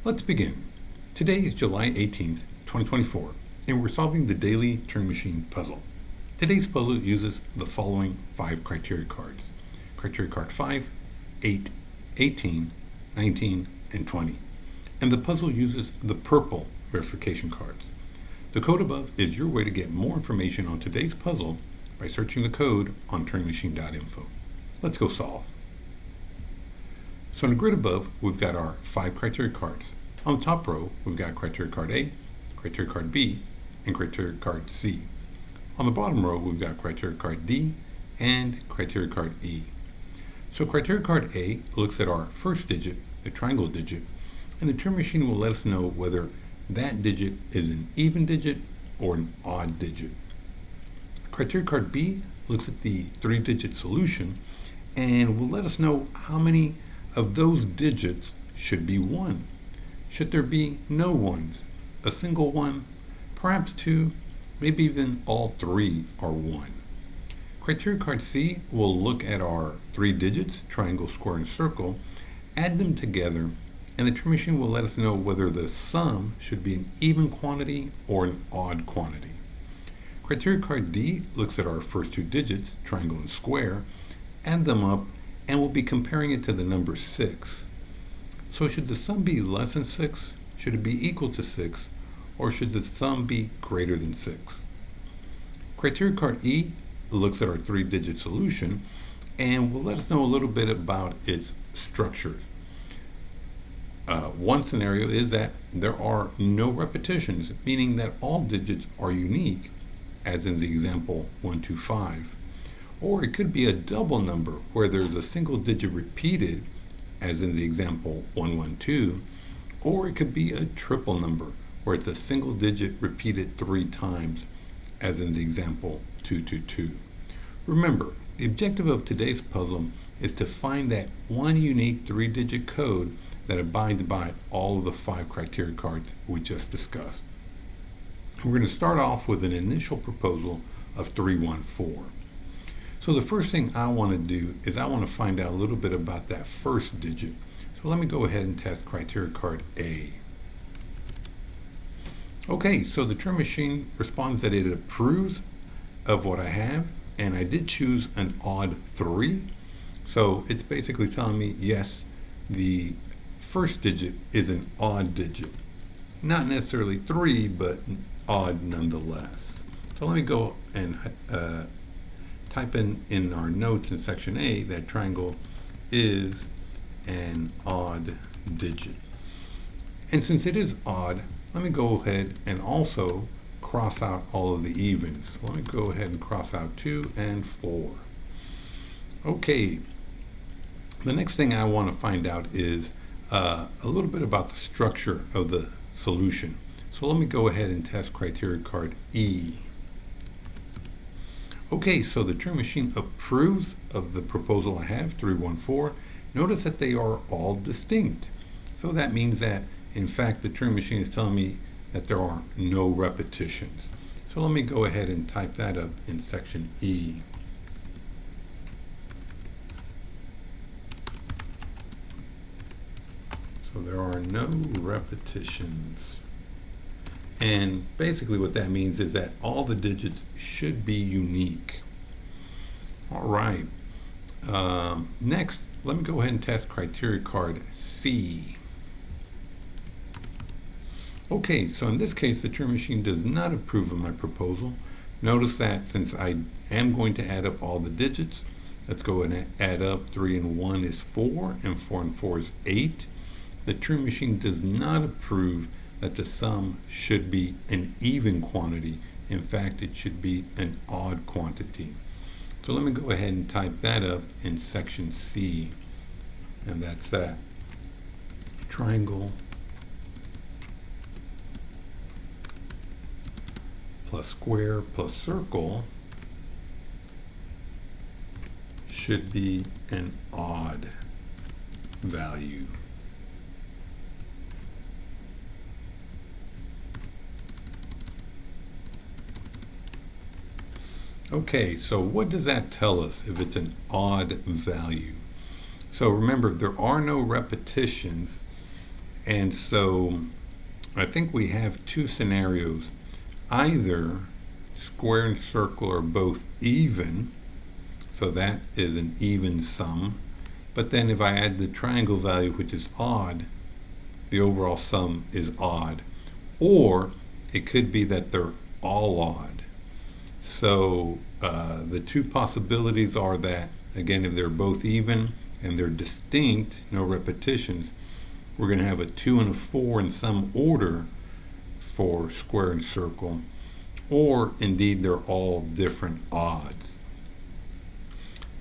Let's begin. Today is July 18th, 2024, and we're solving the Daily Turing Machine Puzzle. Today's puzzle uses the following 5 criteria cards. Criteria card 5, 8, 18, 19, and 20. And the puzzle uses the purple verification cards. The code above is your way to get more information on today's puzzle by searching the code on turingmachine.info. Let's go solve. So in the grid above, we've got our 5 criteria cards. On the top row, we've got criteria card A, criteria card B, and criteria card C. On the bottom row, we've got criteria card D and criteria card E. So criteria card A looks at our first digit, the triangle digit, and the Turing machine will let us know whether that digit is an even digit or an odd digit. Criteria card B looks at the 3-digit solution and will let us know how many of those digits should be 1. Should there be no ones? A single 1? Perhaps 2? Maybe even all 3 are 1. Criteria card C will look at our 3 digits, triangle, square, and circle, add them together, and the Turing machine will let us know whether the sum should be an even quantity or an odd quantity. Criteria card D looks at our first 2 digits, triangle and square, add them up, and we'll be comparing it to the number 6. So should the sum be less than 6? Should it be equal to 6? Or should the sum be greater than 6? Criteria card E looks at our 3-digit solution and will let us know a little bit about its structures. One scenario is that there are no repetitions, meaning that all digits are unique, as in the example 125. Or it could be a double number where there's a single digit repeated, as in the example 112, or it could be a triple number where it's a single digit repeated 3 times, as in the example 222. Remember, the objective of today's puzzle is to find that one unique 3-digit code that abides by all of the 5 criteria cards we just discussed. We're going to start off with an initial proposal of 314. So the first thing I want to do is I want to find out a little bit about that first digit. So let me go ahead and test criteria card A. Okay, so the Turing machine responds that it approves of what I have, and I did choose an odd 3. So it's basically telling me, yes, the first digit is an odd digit. Not necessarily 3, but odd nonetheless. So let me go and type in our notes in section A that triangle is an odd digit. And since it is odd, let me go ahead and also cross out all of the evens. So let me go ahead and cross out 2 and 4. Okay, the next thing I want to find out is a little bit about the structure of the solution. So let me go ahead and test criteria card E. Okay, so the Turing machine approves of the proposal I have, 314. Notice that they are all distinct. So that means that, in fact, the Turing machine is telling me that there are no repetitions. So let me go ahead and type that up in section E. So there are no repetitions. And basically what that means is that all the digits should be unique. All right. Next, let me go ahead and test criteria card C. Okay, so in this case, the Turing machine does not approve of my proposal. Notice that since I am going to add up all the digits, let's go ahead and add up 3 and 1 is 4, and 4 and 4 is 8. The Turing machine does not approve that the sum should be an even quantity. In fact, it should be an odd quantity. So let me go ahead and type that up in section C. And that's that. Triangle plus square plus circle should be an odd value. Okay, so what does that tell us if it's an odd value? So remember, there are no repetitions, And so I think we have two scenarios. Either square and circle are both even, so that is an even sum. But then if I add the triangle value, which is odd, the overall sum is odd. Or it could be that they're all odd. So the two possibilities are that, again, if they're both even and they're distinct, no repetitions, we're going to have a 2 and a 4 in some order for square and circle, or indeed they're all different odds.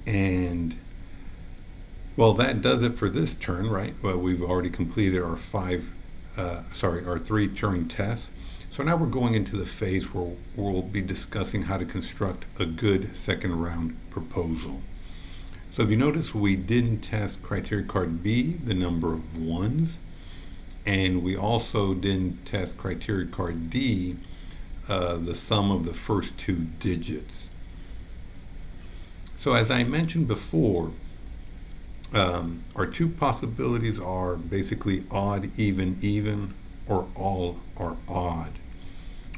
And well, that does it for this turn, right? Well, we've already completed our our 3 Turing tests. So now we're going into the phase where we'll be discussing how to construct a good second round proposal. So if you notice, we didn't test criteria card B, the number of ones, and we also didn't test criteria card D, the sum of the first 2 digits. So as I mentioned before, our 2 possibilities are basically odd, even, or all are odd.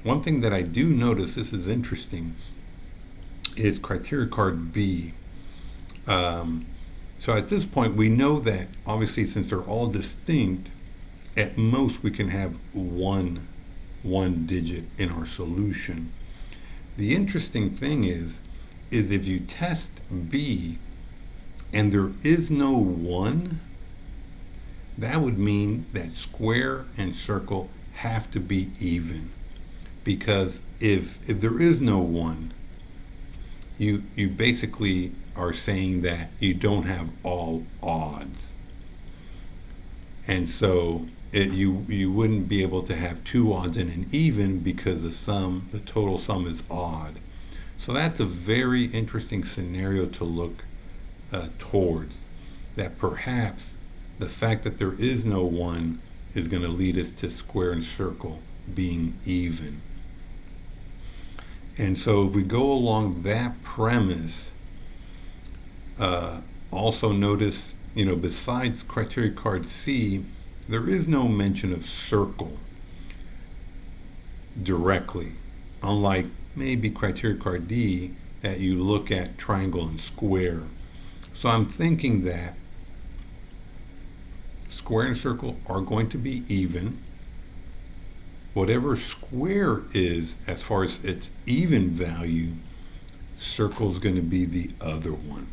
One thing that I do notice, this is interesting, is criteria card B. So at this point, we know that obviously since they're all distinct, at most we can have one digit in our solution. The interesting thing is if you test B and there is no 1, that would mean that square and circle have to be even. Because if there is no 1, you basically are saying that you don't have all odds. And so you wouldn't be able to have 2 odds and an even because the total sum is odd. So that's a very interesting scenario to look towards, that perhaps the fact that there is no 1 is going to lead us to square and circle being even. And so if we go along that premise, also notice, besides criteria card C, there is no mention of circle directly, unlike maybe criteria card D that you look at triangle and square. So I'm thinking that square and circle are going to be even. Whatever square is, as far as its even value, circle is going to be the other one.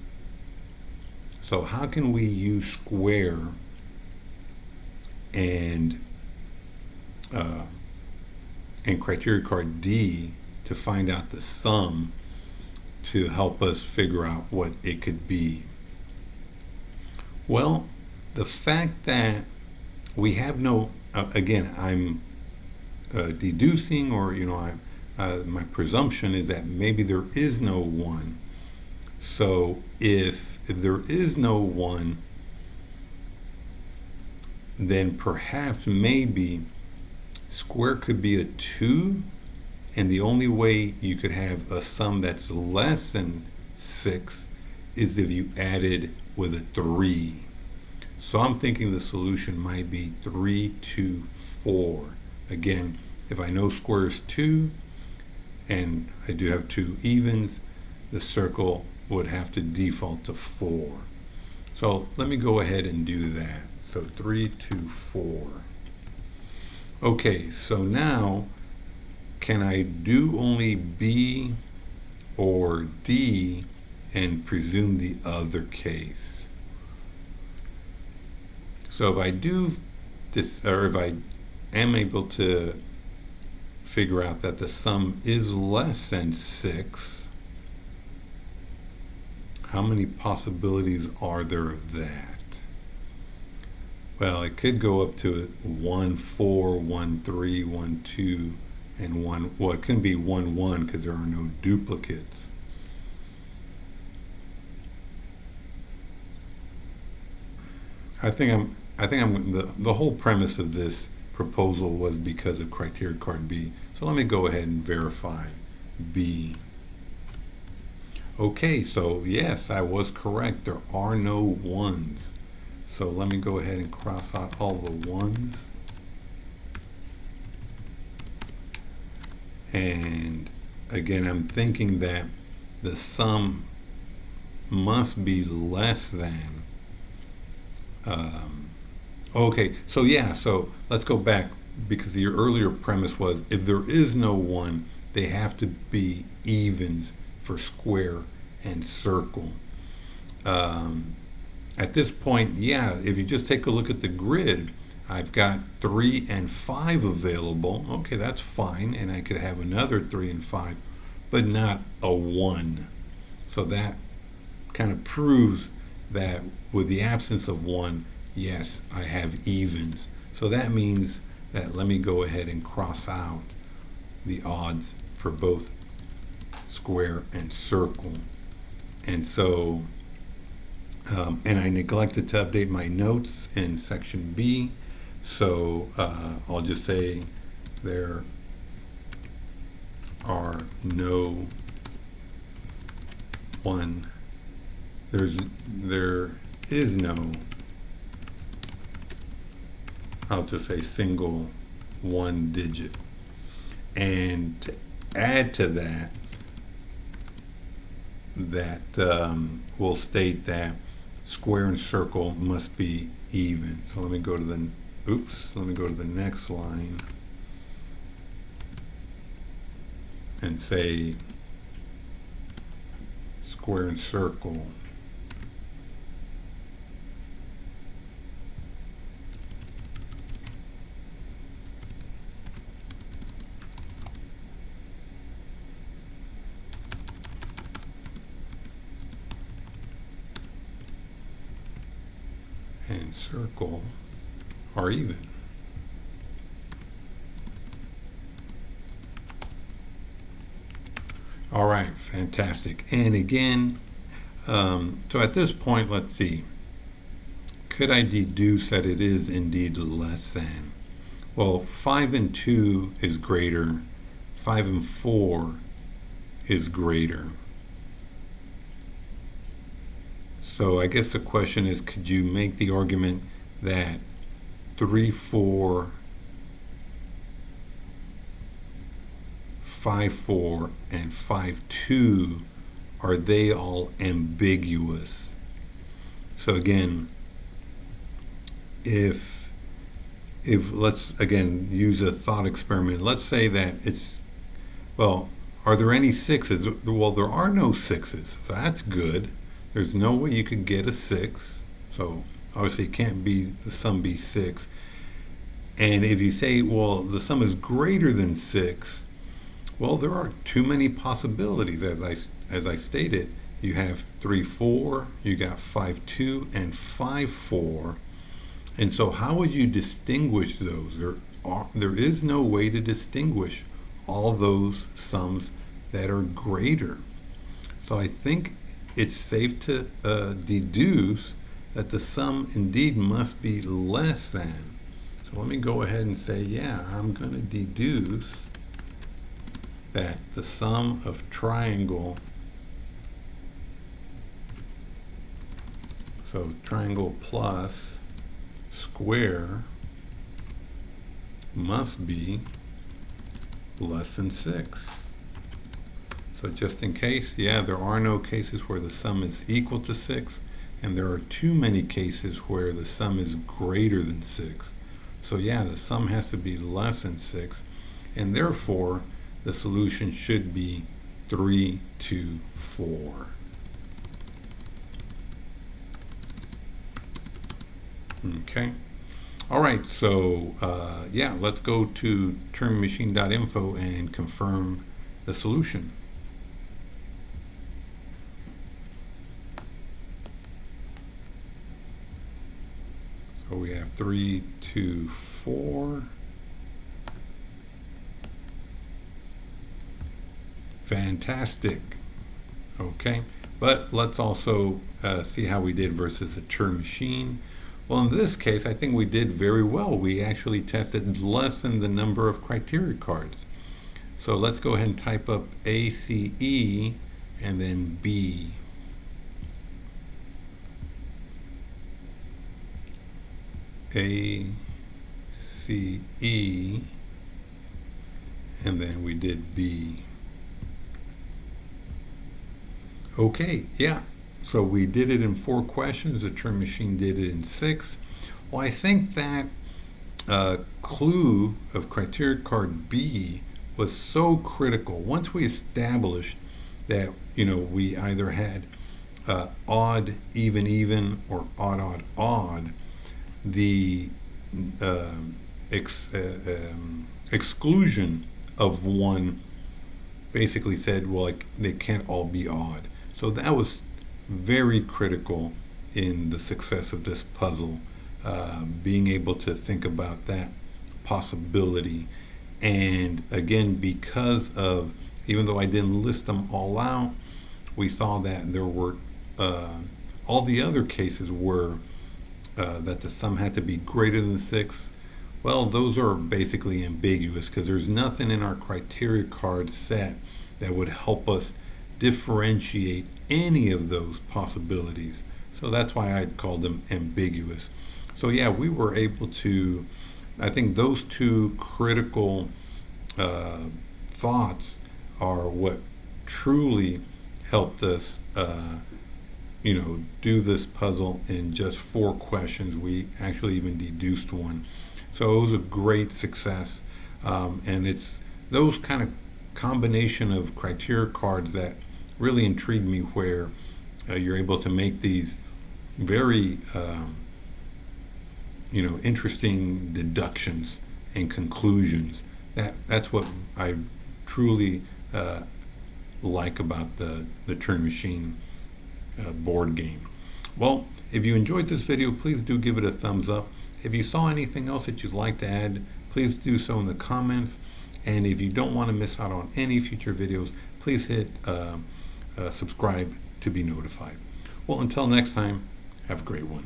So how can we use square and criteria card D to find out the sum to help us figure out what it could be? Well, the fact that we have no, again, I'm deducing, or my presumption is that maybe there is no 1. So if there is no 1, then perhaps maybe square could be a 2, and the only way you could have a sum that's less than 6 is if you added with a 3. So I'm thinking the solution might be 3, 2, 4. Again, if I know square is 2 and I do have 2 evens, the circle would have to default to 4. So let me go ahead and do that. So 3, 2, 4. Okay, so now can I do only B or D and presume the other case? So if I do this, or if I am able to figure out that the sum is less than 6, how many possibilities are there of that? Well, it could go up to 1, 4, 1, 3, 1, 2, and 1. Well, it can be 1, 1 because there are no duplicates. I think the whole premise of this proposal was because of criteria card B. So let me go ahead and verify B. Okay, so yes, I was correct. There are no 1s. So let me go ahead and cross out all the ones. And again, I'm thinking that the sum must be less than. Okay, so yeah, so let's go back, because your earlier premise was if there is no one, they have to be evens for square and circle. At this point, yeah, if you just take a look at the grid, I've got 3 and 5 available. Okay, that's fine, and I could have another 3 and 5, but not a 1. So that kind of proves that with the absence of 1, yes, I have evens. So that means that let me go ahead and cross out the odds for both square and circle. And so, and I neglected to update my notes in section B. So I'll just say there are no one, there is no, I'll just say single one digit. And to add to that, will state that square and circle must be even. So let me go to the next line and say square and circle and circle are even. All right, fantastic. And again, so at this point, let's see. Could I deduce that it is indeed less than? Well, 5 and 2 is greater. 5 and 4 is greater. So I guess the question is, could you make the argument that 3, 4, 5, 4, and 5, 2, are they all ambiguous? So again, if let's again use a thought experiment. Let's say that it's, well, are there any 6s? Well, there are no 6s, so that's good. There's no way you could get a 6, so obviously it can't be the sum be 6. And if you say, well, the sum is greater than 6, well, there are too many possibilities. As I stated, you have 3, 4, you got 5, 2, and 5, 4. And so how would you distinguish those? There is no way to distinguish all those sums that are greater. So I think it's safe to deduce that the sum indeed must be less than. So let me go ahead and say, yeah, I'm going to deduce that the sum of triangle, so triangle plus square, must be less than 6. So just in case, yeah, there are no cases where the sum is equal to 6, and there are too many cases where the sum is greater than 6. So yeah, the sum has to be less than 6, and therefore the solution should be 3, 2, 4. Okay. All right, so yeah, let's go to turingmachine.info and confirm the solution. So we have 3, 2, 4. Fantastic. Okay, but let's also see how we did versus a Turing machine. Well, in this case, I think we did very well. We actually tested less than the number of criteria cards. So let's go ahead and type up ACE and then B. A, C, E, and then we did B. Okay, yeah. So we did it in 4 questions. The Turing Machine did it in 6. Well, I think that clue of criteria card B was so critical. Once we established that, we either had odd, even, even, or odd, odd, odd, the exclusion of one basically said, well, like, they can't all be odd. So that was very critical in the success of this puzzle, being able to think about that possibility. And again, because of, even though I didn't list them all out, we saw that there were, all the other cases were that the sum had to be greater than 6. Well, those are basically ambiguous because there's nothing in our criteria card set that would help us differentiate any of those possibilities. So that's why I called them ambiguous. So yeah, we were able to, I think those 2 critical thoughts are what truly helped us do this puzzle in just 4 questions. We actually even deduced one. So it was a great success. And it's those kind of combination of criteria cards that really intrigued me, where you're able to make these very interesting deductions and conclusions. That's what I truly like about the Turing Machine board game. Well, if you enjoyed this video, please do give it a thumbs up. If you saw anything else that you'd like to add, please do so in the comments. And if you don't want to miss out on any future videos, please hit subscribe to be notified. Well, until next time, have a great one.